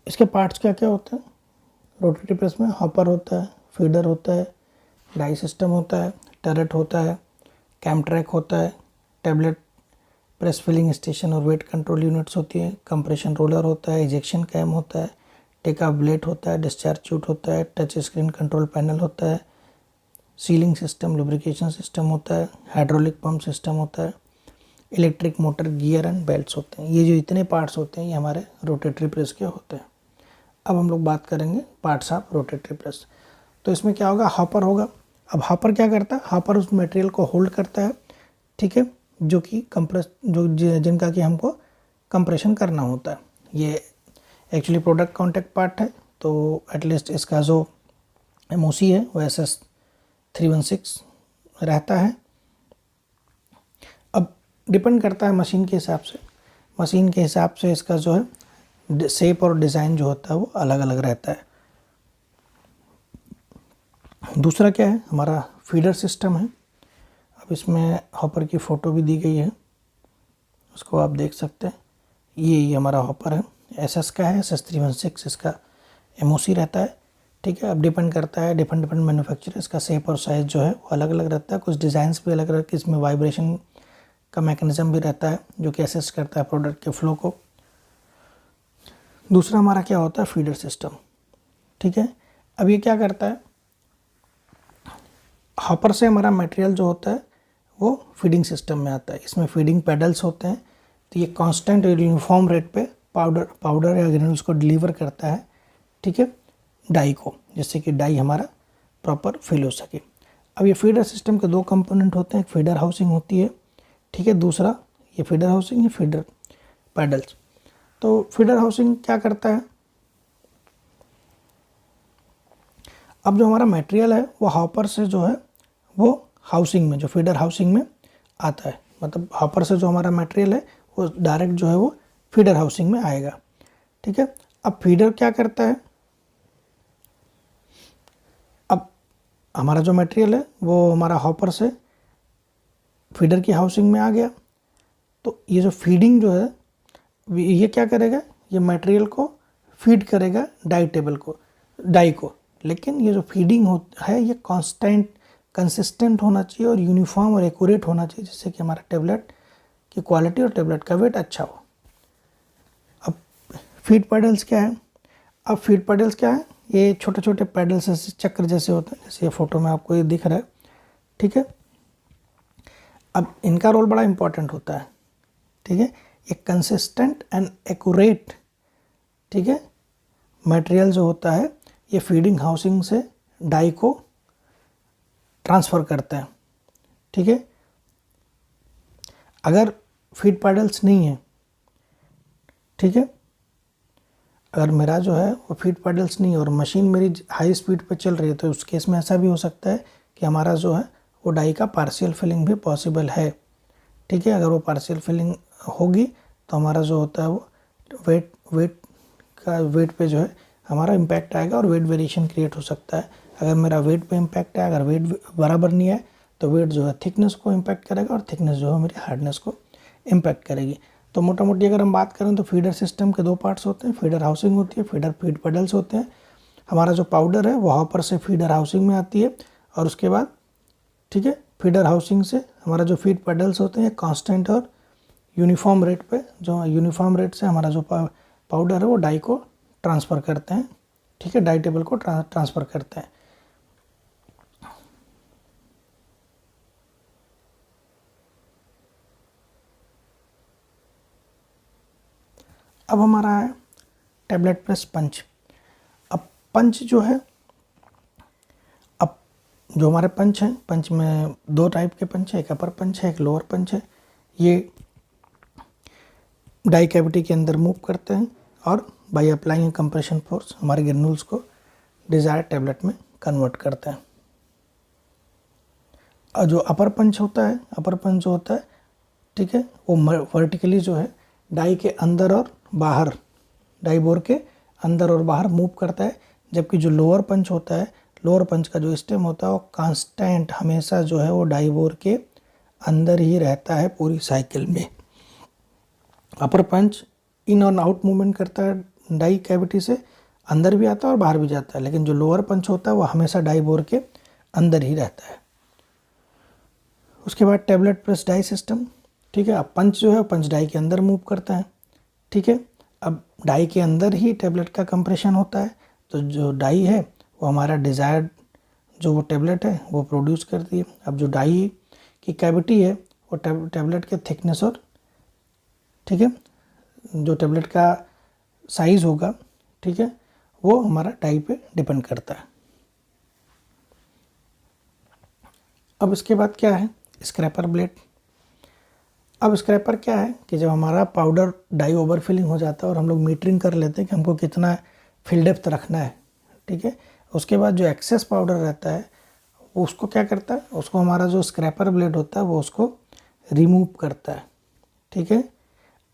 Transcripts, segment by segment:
इसके पार्ट्स क्या क्या होते हैं रोटेटरी प्रेस में? हॉपर होता है, फीडर होता है, डाई सिस्टम होता है, टरेट होता है, कैम ट्रैक होता है, टेबलेट प्रेस फिलिंग स्टेशन और वेट कंट्रोल यूनिट्स होती है, कंप्रेशन रोलर होता है, इजेक्शन कैम होता है, टेक ऑफ ब्लेड होता है, डिस्चार्ज चूट होता है, टच स्क्रीन कंट्रोल पैनल होता है, सीलिंग सिस्टम, लुब्रिकेशन सिस्टम होता है, हाइड्रोलिक पंप सिस्टम होता है, electric motor, gear and belts होते हैं। ये जो इतने पार्ट्स होते हैं ये हमारे रोटेटरी प्रेस के होते हैं। अब हम लोग बात करेंगे पार्ट्स ऑफ रोटेटरी प्रेस। तो इसमें क्या होगा, हॉपर होगा। अब हॉपर क्या करता है, हॉपर उस मटेरियल को होल्ड करता है, ठीक है, जो कि जिनका कि हमको कंप्रेशन करना होता है। ये एक्चुअली प्रोडक्ट कॉन्टैक्ट पार्ट है, तो एटलीस्ट इसका जो एमओसी है वो SS316 रहता है। अब डिपेंड करता है मशीन के हिसाब से, मशीन के हिसाब से इसका जो है शेप और डिज़ाइन जो होता है वो अलग अलग रहता है। दूसरा क्या है, हमारा फीडर सिस्टम है। अब इसमें हॉपर की फ़ोटो भी दी गई है, उसको आप देख सकते हैं। ये हमारा हॉपर है, SS का है, SS316 इसका एमओसी रहता है, ठीक है। अब डिपेंड करता है डिफरेंट मैन्युफैक्चरर, इसका शेप और साइज़ जो है वो अलग अलग रहता है। कुछ डिज़ाइंस भी अलग अलग, इसमें वाइब्रेशन का मैकेनिज्म भी रहता है जो कि असिस्ट करता है प्रोडक्ट के फ्लो को। दूसरा हमारा क्या होता है, फीडर सिस्टम, ठीक है। अब ये क्या करता है, हॉपर से हमारा मटेरियल जो होता है वो फीडिंग सिस्टम में आता है। इसमें फीडिंग पेडल्स होते हैं, तो ये कांस्टेंट और यूनिफॉर्म रेट पे पाउडर या ग्रेन्यूल्स को डिलीवर करता है, ठीक है, डाई को, जिससे कि डाई हमारा प्रॉपर फिल हो सके। अब ये फीडर सिस्टम के दो कंपोनेंट होते हैं, एक फीडर हाउसिंग होती है, ठीक है, दूसरा ये फीडर हाउसिंग, ये फीडर पेडल्स। तो फीडर हाउसिंग क्या करता है, अब जो हमारा मटेरियल है वो हॉपर से जो है वो हाउसिंग में, जो फीडर हाउसिंग में आता है, मतलब हॉपर से जो हमारा मटेरियल है वो डायरेक्ट जो है वो फीडर हाउसिंग में आएगा, ठीक है। अब फीडर क्या करता है, अब हमारा जो मटेरियल है वो हमारा हॉपर से फीडर की हाउसिंग में आ गया, तो ये जो फीडिंग जो है ये क्या करेगा, ये मटेरियल को फीड करेगा डाई को। लेकिन ये जो फीडिंग है ये कांस्टेंट कंसिस्टेंट होना चाहिए और यूनिफॉर्म और एक्यूरेट होना चाहिए, जिससे कि हमारा टेबलेट की क्वालिटी और टेबलेट का वेट अच्छा हो। अब फीड पेडल्स क्या है, अब फीड पेडल्स क्या है, ये छोटे छोटे पेडल्स ऐसे चक्र जैसे होते हैं, जैसे ये फोटो में आपको ये दिख रहा है, ठीक है। अब इनका रोल बड़ा इंपॉर्टेंट होता है, ठीक है, ये कंसिस्टेंट एंड एक्यूरेट, ठीक है, मटेरियल जो होता है ये फीडिंग हाउसिंग से डाई को ट्रांसफ़र करते हैं, ठीक है। अगर फीड पेडल्स नहीं है, ठीक है, अगर मेरा जो है वो फीड पेडल्स नहीं है और मशीन मेरी हाई स्पीड पे चल रही है, तो उस केस में ऐसा भी हो सकता है कि हमारा जो है वो डाई का पार्शियल फिलिंग भी पॉसिबल है, ठीक है। अगर वो पार्शियल फिलिंग होगी तो हमारा जो होता है वो वेट पे जो है हमारा इम्पैक्ट आएगा और वेट वेरिएशन क्रिएट हो सकता है। अगर मेरा वेट पे इम्पैक्ट है, अगर वेट बराबर नहीं है तो वेट जो है थिकनेस को इम्पैक्ट करेगा और थिकनेस जो है मेरी हार्डनेस को इम्पैक्ट करेगी। तो मोटा मोटी अगर हम बात करें तो फीडर सिस्टम के दो पार्ट्स होते हैं, फीडर हाउसिंग होती है, फीड पेडल्स होते हैं। हमारा जो पाउडर है वो हॉपर से फीडर हाउसिंग में आती है और उसके बाद, ठीक है, फीडर हाउसिंग से हमारा जो फीड पेडल्स होते हैं कांस्टेंट और यूनिफॉर्म रेट पे, जो यूनिफॉर्म रेट से हमारा जो पाउडर है वो डाई को ट्रांसफ़र करते हैं, ठीक है, डाई टेबल को ट्रांसफ़र करते हैं। अब हमारा है टेबलेट प्रेस पंच। अब पंच जो है, अब जो हमारे पंच हैं, पंच में दो टाइप के पंच है, एक अपर पंच है, एक लोअर पंच है। ये डाई कैविटी के अंदर मूव करते हैं और बाय अप्लाइंग कंप्रेशन फोर्स हमारे ग्रेन्यूल्स को डिज़ायर टेबलेट में कन्वर्ट करते हैं। और जो अपर पंच होता है, अपर पंच जो होता है, ठीक है, वो वर्टिकली जो है डाई के अंदर और बाहर, डाई बोर के अंदर और बाहर मूव करता है। जबकि जो लोअर पंच होता है, लोअर पंच का जो स्टेम होता है वो कांस्टेंट हमेशा जो है वो डाई बोर के अंदर ही रहता है पूरी साइकिल में। अपर पंच इन और आउट मूवमेंट करता है डाई कैविटी से अंदर भी आता है और बाहर भी जाता है, लेकिन जो लोअर पंच होता है वो हमेशा डाई बोर के अंदर ही रहता है। उसके बाद टेबलेट प्रेस डाई सिस्टम, ठीक है। अब पंच जो है पंच डाई के अंदर मूव करता है, ठीक है। अब डाई के अंदर ही टेबलेट का कंप्रेशन होता है, तो जो डाई है वो हमारा डिज़ायर्ड जो वो टेबलेट है वो प्रोड्यूस करती है। अब जो डाई की कैविटी है वो टेबलेट के थिकनेस और, ठीक है, जो टेबलेट का साइज़ होगा, ठीक है, वो हमारा डाई पे डिपेंड करता है। अब इसके बाद क्या है, स्क्रैपर ब्लेड। अब स्क्रैपर क्या है कि जब हमारा पाउडर डाई ओवर फिलिंग हो जाता है और हम लोग मीटरिंग कर लेते हैं कि हमको कितना फिल डेप्थ रखना है, ठीक है। उसके बाद जो एक्सेस पाउडर रहता है वो उसको क्या करता है, उसको हमारा जो स्क्रैपर ब्लेड होता है वो उसको रिमूव करता है, ठीक है।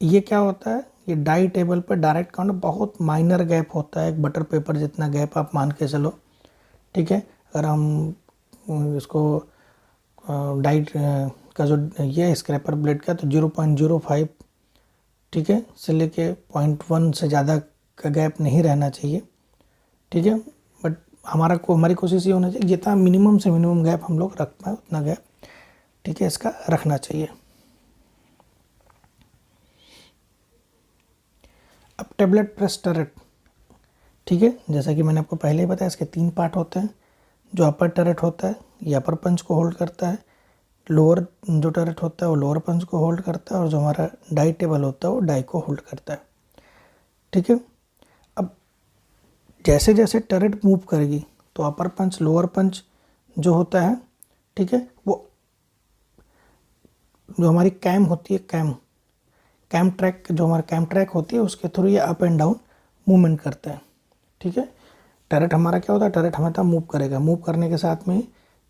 ये क्या होता है, ये डाई टेबल पर डायरेक्ट काउंट बहुत माइनर गैप होता है, एक बटर पेपर जितना गैप आप मान के चलो, ठीक है। अगर हम इसको डाई का जो ये स्क्रैपर ब्लेड का तो 0.05, ठीक है, से लेके 0.1 से ज़्यादा का गैप नहीं रहना चाहिए, ठीक है। बट हमारी कोशिश ये होना चाहिए जितना मिनिमम से मिनिमम गैप हम लोग रख पाए उतना गैप, ठीक है, इसका रखना चाहिए। अब टेबलेट प्रेस टरेट, ठीक है, जैसा कि मैंने आपको पहले ही बताया इसके 3 पार्ट होते हैं। जो अपर टरेट होता है ये अपर पंच को होल्ड करता है, लोअर जो टरेट होता है वो लोअर पंच को होल्ड करता है, और जो हमारा डाई टेबल होता है वो डाई को होल्ड करता है, ठीक है। अब जैसे जैसे टरेट मूव करेगी तो अपर पंच लोअर पंच जो होता है, ठीक है, वो जो हमारी कैम होती है, कैम ट्रैक, जो हमारा कैम ट्रैक होती है उसके थ्रू ये अप एंड डाउन मूवमेंट करता है, ठीक है। टरेट हमारा क्या होता है, टरेट हमेशा मूव करेगा, मूव करने के साथ में,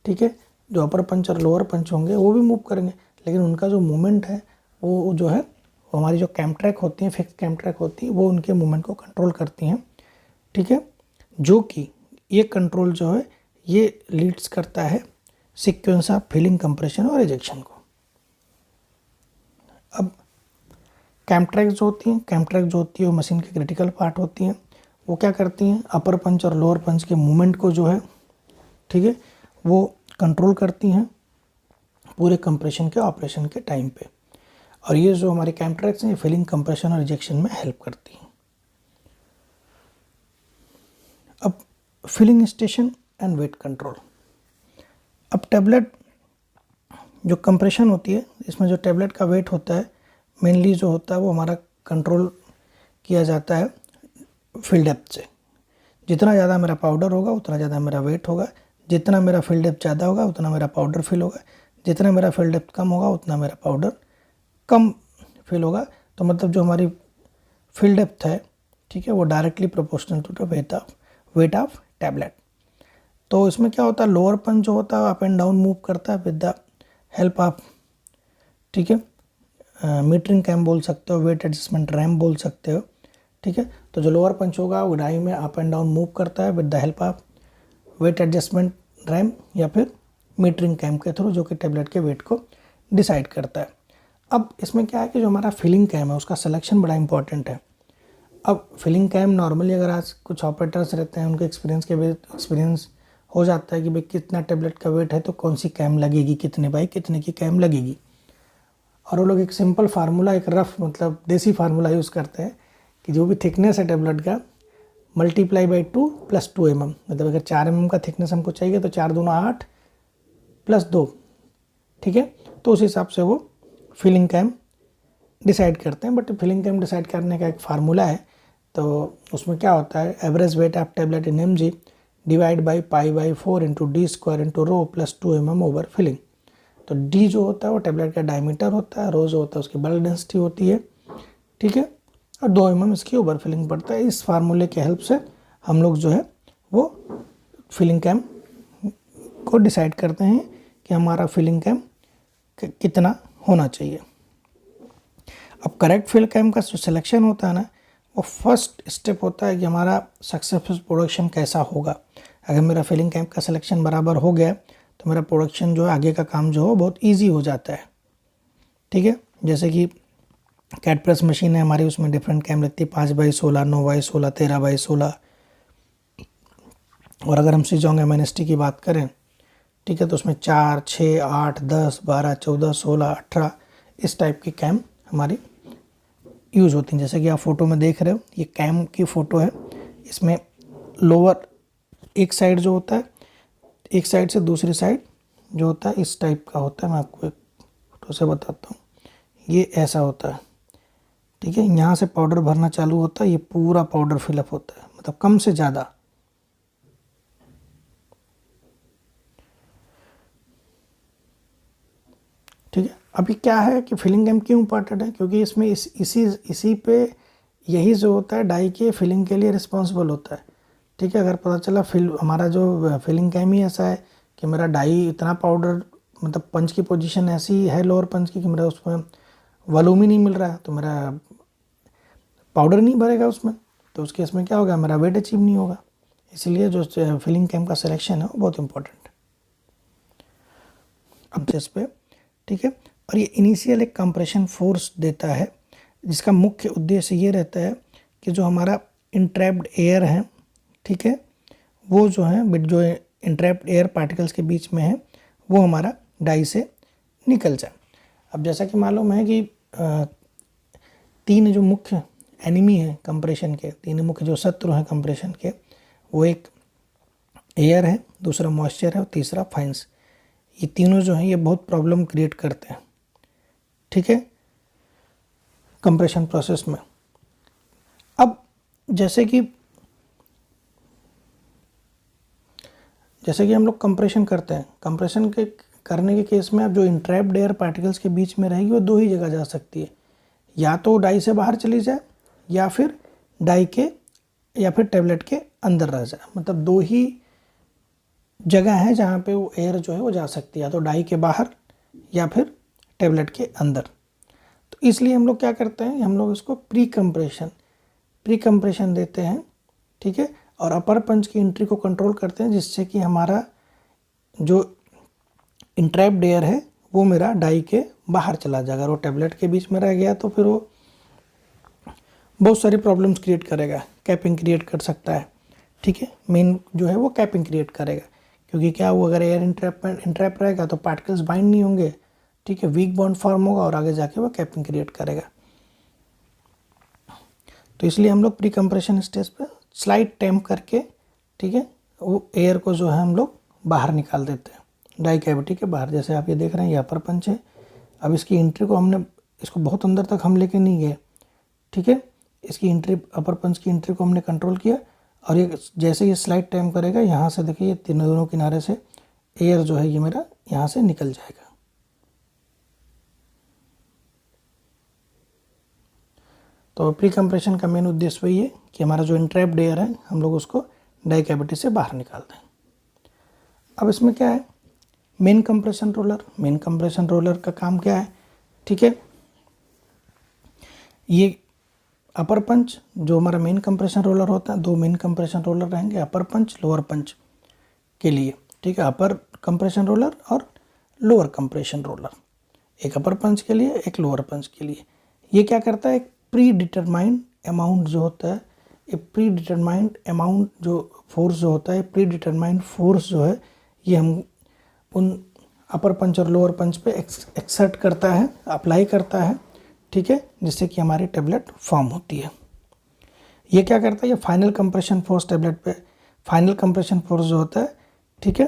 ठीक है, जो अपर पंच और लोअर पंच होंगे वो भी मूव करेंगे, लेकिन उनका जो मूवमेंट है वो जो है वो हमारी जो कैम ट्रैक होती है, फिक्स कैम ट्रैक होती है, वो उनके मूवमेंट को कंट्रोल करती हैं, ठीक है। जो कि ये कंट्रोल जो है ये लीड्स करता है सीक्वेंस ऑफ फिलिंग, कंप्रेशन और इजेक्शन को। अब कैम ट्रैक जो होती है वो मशीन की क्रिटिकल पार्ट होती हैं। वो क्या करती हैं, अपर पंच और लोअर पंच के मूवमेंट को जो है, ठीक है, वो कंट्रोल करती हैं पूरे कंप्रेशन के ऑपरेशन के टाइम पे। और ये जो हमारे कैम ट्रैक्स हैं ये फिलिंग, कंप्रेशन और इजेक्शन में हेल्प करती हैं। अब filling station and weight control. अब टेबलेट जो कंप्रेशन होती है इसमें जो टेबलेट का वेट होता है मेनली जो होता है वो हमारा कंट्रोल किया जाता है फिल डेप्थ से। जितना ज़्यादा मेरा पाउडर होगा उतना ज़्यादा मेरा वेट होगा, जितना मेरा फिल डेप्थ ज़्यादा होगा उतना मेरा पाउडर फिल होगा, जितना मेरा फिल डेप्थ कम होगा उतना मेरा पाउडर कम फिल होगा। तो मतलब जो हमारी फिल डेप्थ है, ठीक है, वो directly proportional to the weight of tablet. तो इसमें क्या होता है, लोअर पंच जो होता है अप एंड डाउन मूव करता है विद द हेल्प ऑफ, ठीक है, मीटरिंग कैम बोल सकते हो, वेट एडजस्टमेंट रैम बोल सकते हो, ठीक है। तो जो लोअर पंच होगा वो डाई में अप एंड डाउन मूव करता है with the help of weight adjustment ram या फिर मीटरिंग कैम के थ्रू, जो कि टेबलेट के वेट को डिसाइड करता है। अब इसमें क्या है कि जो हमारा फिलिंग कैम है उसका सिलेक्शन बड़ा इंपॉर्टेंट है। अब फिलिंग कैम नॉर्मली अगर आज कुछ ऑपरेटर्स रहते हैं उनके एक्सपीरियंस हो जाता है कि भाई कितना टेबलेट का वेट है तो कौन सी कैम लगेगी, कितने बाई कितने की कैम लगेगी, और वो लोग एक सिंपल फार्मूला, एक रफ मतलब देसी फार्मूला यूज़ करते हैं कि जो भी थिकनेस है टेबलेट का मल्टीप्लाई बाई 2 + 2 mm, मतलब अगर 4 mm का थिकनेस हमको चाहिए तो 4 दूना 8 + 2, ठीक है। तो उस हिसाब से वो फिलिंग कैम डिसाइड करते हैं। बट फिलिंग कैम डिसाइड करने का एक फार्मूला है, तो उसमें क्या होता है, average weight of tablet in mg divide by π/4 × d² × ρ + 2 mm overfilling. तो डी जो होता है वो टेबलेट का डायमीटर होता है, रो जो होता है उसकी बल्क डेंसिटी होती है, ठीक है, और 2 mm इसकी ओवर फिलिंग पड़ता है। इस फार्मूले के हेल्प से हम लोग जो है वो फिलिंग कैम को डिसाइड करते हैं कि हमारा फिलिंग कैम कितना होना चाहिए। अब करेक्ट फिल कैम का जो सिलेक्शन होता है ना, वो फर्स्ट स्टेप होता है कि हमारा सक्सेसफुल प्रोडक्शन कैसा होगा। अगर मेरा फिलिंग कैम का सिलेक्शन बराबर हो गया तो मेरा प्रोडक्शन जो है आगे का काम जो हो बहुत ईजी हो जाता है, ठीक है। जैसे कि कैट प्रेस मशीन है हमारी, उसमें डिफरेंट कैम लगती है, 5x16, 9x16, 13x16। और अगर हम सिजोंग MNST की बात करें, ठीक है, तो उसमें 4, 6, 8, 10, 12, 14, 16, 18 इस टाइप की कैम हमारी यूज़ होती हैं। जैसे कि आप फोटो में देख रहे हो, ये कैम की फ़ोटो है। इसमें लोअर एक साइड जो होता है, एक साइड से दूसरी साइड जो होता है इस टाइप का होता है। मैं आपको एक फोटो से बताता हूँ, ये ऐसा होता है, ठीक है। यहाँ से पाउडर भरना चालू होता है, ये पूरा पाउडर फिलअप होता है, मतलब कम से ज़्यादा। ठीक है। अभी क्या है कि फिलिंग कैम क्यों इम्पॉर्टेंट है, क्योंकि इसमें इसी पे यही जो होता है डाई के फिलिंग के लिए रिस्पॉन्सिबल होता है। ठीक है। अगर पता चला हमारा जो फिलिंग कैम ही ऐसा है कि मेरा डाई इतना पाउडर, मतलब पंच की पोजीशन ऐसी है लोअर पंच की कि मेरा उसमें वॉल्यूम ही नहीं मिल रहा है, तो मेरा पाउडर नहीं भरेगा उसमें, तो उस केस में क्या होगा, मेरा वेट अचीव नहीं होगा। इसलिए जो फिलिंग कैम का सिलेक्शन है वो बहुत इंपॉर्टेंट है। अब इस पे, ठीक है। और ये इनिशियल एक कंप्रेशन फोर्स देता है, जिसका मुख्य उद्देश्य ये रहता है कि जो हमारा इंट्रैप्ड एयर है, ठीक है, वो जो है जो इंट्रैप्ड एयर पार्टिकल्स के बीच में है वो हमारा डाई से निकल जाए। अब जैसा कि मालूम है कि तीन जो मुख्य एनिमी है कंप्रेशन के, तीन मुख्य जो शत्रु हैं कंप्रेशन के, वो एक एयर है, दूसरा मॉइस्चर है और तीसरा फाइंस। ये तीनों जो हैं ये बहुत प्रॉब्लम क्रिएट करते हैं, ठीक है, कंप्रेशन प्रोसेस में। अब जैसे कि हम लोग कंप्रेशन करते हैं, कंप्रेशन के करने के केस में अब जो इंट्रैप्ड एयर पार्टिकल्स के बीच में रहेगी वो दो ही जगह जा सकती है, या तो डाई से बाहर चली जाए या फिर डाई के या फिर टेबलेट के अंदर रह जाए। मतलब दो ही जगह है जहाँ पे वो एयर जो है वो जा सकती है, या तो डाई के बाहर या फिर टेबलेट के अंदर। तो इसलिए हम लोग क्या करते हैं, हम लोग इसको प्री कंप्रेशन देते हैं, ठीक है, और अपर पंच की एंट्री को कंट्रोल करते हैं, जिससे कि हमारा जो इंट्रैप्ड एयर है वो मेरा डाई के बाहर चला जाएगा। अगर वो टेबलेट के बीच में रह गया तो फिर वो बहुत सारी प्रॉब्लम्स क्रिएट करेगा, कैपिंग क्रिएट कर सकता है, ठीक है। मेन जो है वो कैपिंग क्रिएट करेगा, क्योंकि क्या वो अगर एयर इंट्रैप रहेगा तो पार्टिकल्स बाइंड नहीं होंगे, ठीक है, वीक बॉन्ड फॉर्म होगा और आगे जाके वो कैपिंग क्रिएट करेगा। तो इसलिए हम लोग प्री कंप्रेशन स्टेज पे स्लाइड टैम्प करके, ठीक है, वो एयर को जो है हम लोग बाहर निकाल देते हैं डाई कैविटी के बाहर। जैसे आप ये देख रहे हैं ये अपर पंच है। अब इसकी एंट्री को हमने इसको बहुत अंदर तक हम लेके नहीं गए, ठीक है, इसकी एंट्री अपर पंच की एंट्री को हमने कंट्रोल किया, और ये जैसे ये स्लाइड टाइम करेगा यहाँ से देखिए ये दोनों किनारे से एयर जो है ये मेरा यहाँ से निकल जाएगा। तो प्री कंप्रेशन का मेन उद्देश्य वही है कि हमारा जो इंट्रैप्ड एयर है हम लोग उसको डाई कैविटी से बाहर निकाल दें। अब इसमें क्या है, मेन कंप्रेशन रोलर का काम क्या है, ठीक है, ये अपर पंच जो हमारा मेन कंप्रेशन रोलर होता है, दो मेन कंप्रेशन रोलर रहेंगे, अपर पंच लोअर पंच के लिए, ठीक है, अपर कंप्रेशन रोलर और लोअर कंप्रेशन रोलर, एक अपर पंच के लिए एक लोअर पंच के लिए। ये क्या करता है, एक प्री डिटरमाइंड अमाउंट जो होता है, एक प्री डिटरमाइंड अमाउंट जो फोर्स जो होता है, प्री डिटरमाइंड फोर्स जो है ये हम उन अपर पंच और लोअर पंच पे एक्सर्ट करता है, अप्लाई करता है, ठीक है, जिससे कि हमारी टेबलेट फॉर्म होती है। ये क्या करता है, ये फाइनल कंप्रेशन फोर्स टेबलेट पे, फाइनल कंप्रेशन फोर्स जो होता है, ठीक है,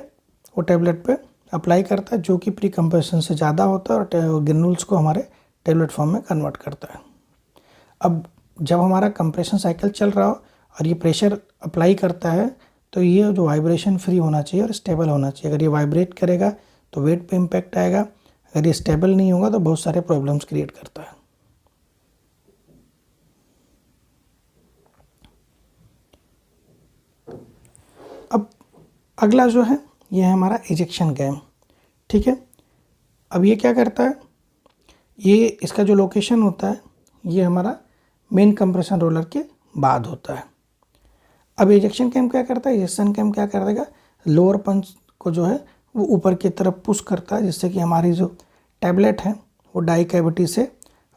वो टेबलेट पे अप्लाई करता है, जो कि प्री कंप्रेशन से ज़्यादा होता है और ग्रेन्यूल्स को हमारे टेबलेट फॉर्म में कन्वर्ट करता है। अब जब हमारा कंप्रेशन साइकिल चल रहा हो और ये प्रेशर अप्लाई करता है, तो ये जो वाइब्रेशन फ्री होना चाहिए और स्टेबल होना चाहिए। अगर ये वाइब्रेट करेगा तो वेट पे इम्पैक्ट आएगा, अगर ये स्टेबल नहीं होगा तो बहुत सारे प्रॉब्लम्स क्रिएट करता है। अब अगला जो है ये है हमारा इजेक्शन कैम, ठीक है। अब ये क्या करता है, ये इसका जो लोकेशन होता है ये हमारा मेन कंप्रेशन रोलर के बाद होता है। अब इजेक्शन कैम क्या करता है, इजेक्शन कैम क्या कर देगा, लोअर पंच को जो है वो ऊपर की तरफ पुश करता है, जिससे कि हमारी जो टैबलेट है वो डाई कैविटी से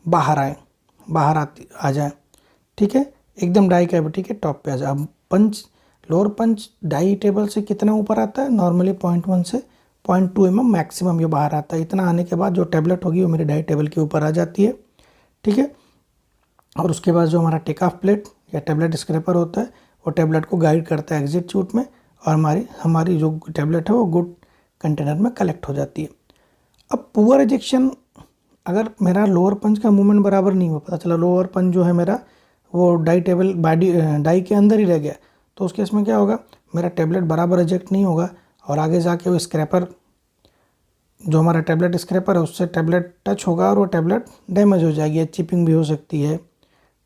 बाहर आए, बाहर आ जाए, ठीक है, एकदम डाई कैविटी के टॉप पे आ जाए। अब पंच, लोअर पंच डाई टेबल से कितना ऊपर आता है, नॉर्मली 0.1 से 0.2 mm मैक्सिमम ये बाहर आता है। इतना आने के बाद जो टेबलेट होगी वो मेरी डाई टेबल के ऊपर आ जाती है, ठीक है। और उसके बाद जो हमारा टेक ऑफ प्लेट या टेबलेट स्क्रैपर होता है वो टेबलेट को गाइड करता है एग्जिट चूट में, और हमारी जो टेबलेट है वो गुड कंटेनर में कलेक्ट हो जाती है। अब पुअर इजेक्शन, अगर मेरा लोअर पंच का मूवमेंट बराबर नहीं हो, पता चला लोअर पंच जो है मेरा वो डाई टेबल बॉडी डाई के अंदर ही रह गया, तो उस केस में क्या होगा, मेरा टेबलेट बराबर इजेक्ट नहीं होगा और आगे जाके वो स्क्रैपर, जो हमारा टेबलेट स्क्रैपर है उससे टेबलेट टच होगा और वो टेबलेट डैमेज हो जाएगी, चिपिंग भी हो सकती है,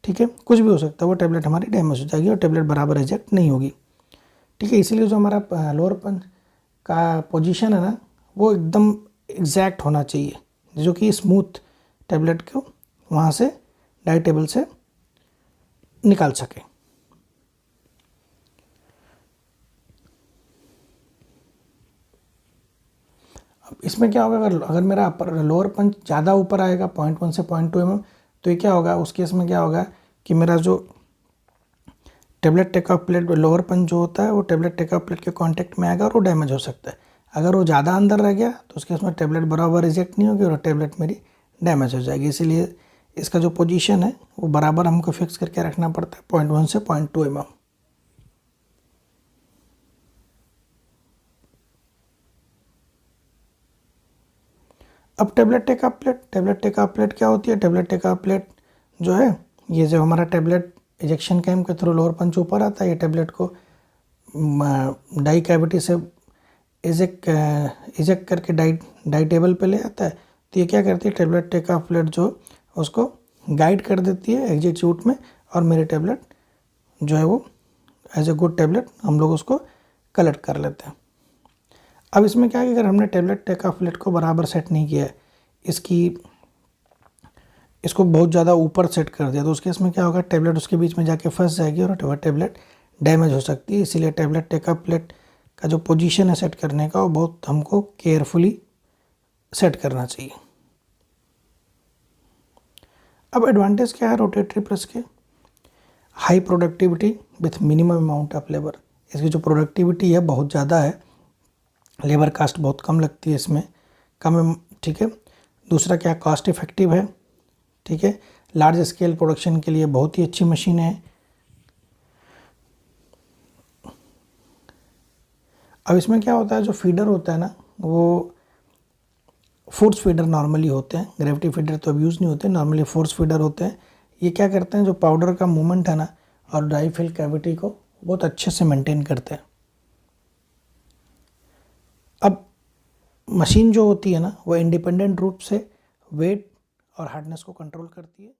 ठीक है, कुछ भी हो सकता है, वो टेबलेट हमारी डैमेज हो जाएगी और टेबलेट बराबर इजेक्ट नहीं होगी, ठीक है। इसीलिए जो हमारा लोअर पंच का पोजीशन है ना वो एकदम एग्जैक्ट होना चाहिए, जो कि स्मूथ टेबलेट को वहाँ से डाई टेबल से निकाल सके। अब इसमें क्या होगा, अगर मेरा लोअर पंच ज़्यादा ऊपर आएगा 0.1 से 0.2 mm, तो ये क्या होगा, उस केस में क्या होगा कि मेरा जो tablet take off plate lower punch जो होता है वो टेबलेट टेक ऑफ प्लेट के कांटेक्ट में आएगा और वो डैमेज हो सकता है। अगर वो ज़्यादा अंदर रह गया तो उसके उसमें टेबलेट बराबर रिजेक्ट नहीं होगी और टेबलेट मेरी डैमेज हो जाएगी। इसीलिए इसका जो पोजीशन है वो बराबर हमको फिक्स करके रखना पड़ता है 0.1 से 0.2 mm। अब टेबलेट टेक ऑफ प्लेट क्या होती है, टेबलेट टेक ऑफ प्लेट जो है, ये जो हमारा टेबलेट इजेक्शन कैम के थ्रू लोअर पंच ऊपर आता है, ये टेबलेट को डाई कैविटी से इजेक्ट करके डाई टेबल पे ले आता है। तो ये क्या करती है, टेबलेट टेक ऑफ प्लेट जो उसको गाइड कर देती है एग्जिट चूट में, और मेरे टेबलेट जो है वो एज ए गुड टेबलेट हम लोग उसको कलेक्ट कर लेते हैं। अब इसमें क्या है कि अगर हमने टेबलेट टेक ऑफ प्लेट को बराबर सेट नहीं किया है, इसको बहुत ज़्यादा ऊपर सेट कर दिया, तो उसके इसमें क्या होगा, टेबलेट उसके बीच में जाके फंस जाएगी और वह टेबलेट डैमेज हो सकती है। इसीलिए टेबलेट टेक ऑफ प्लेट का जो पोजीशन है सेट करने का वो बहुत हमको केयरफुली सेट करना चाहिए। अब एडवांटेज क्या है रोटेटरी प्रेस के, high productivity with minimum amount of labour. इसकी जो प्रोडक्टिविटी है बहुत ज़्यादा है, लेबर कास्ट बहुत कम लगती है इसमें, कम, ठीक है। दूसरा क्या, कॉस्ट इफेक्टिव है, ठीक है, लार्ज स्केल प्रोडक्शन के लिए बहुत ही अच्छी मशीन है। अब इसमें क्या होता है, जो फीडर होता है ना वो फोर्स फीडर नॉर्मली होते हैं, ग्रेविटी फीडर तो अब यूज़ नहीं होते, नॉर्मली फोर्स फीडर होते हैं। ये क्या करते हैं, जो पाउडर का मूवमेंट है ना और ड्राई फिल कैविटी को बहुत अच्छे से मेंटेन करते हैं। अब मशीन जो होती है ना वो इंडिपेंडेंट रूप से वेट और हार्डनेस को कंट्रोल करती है।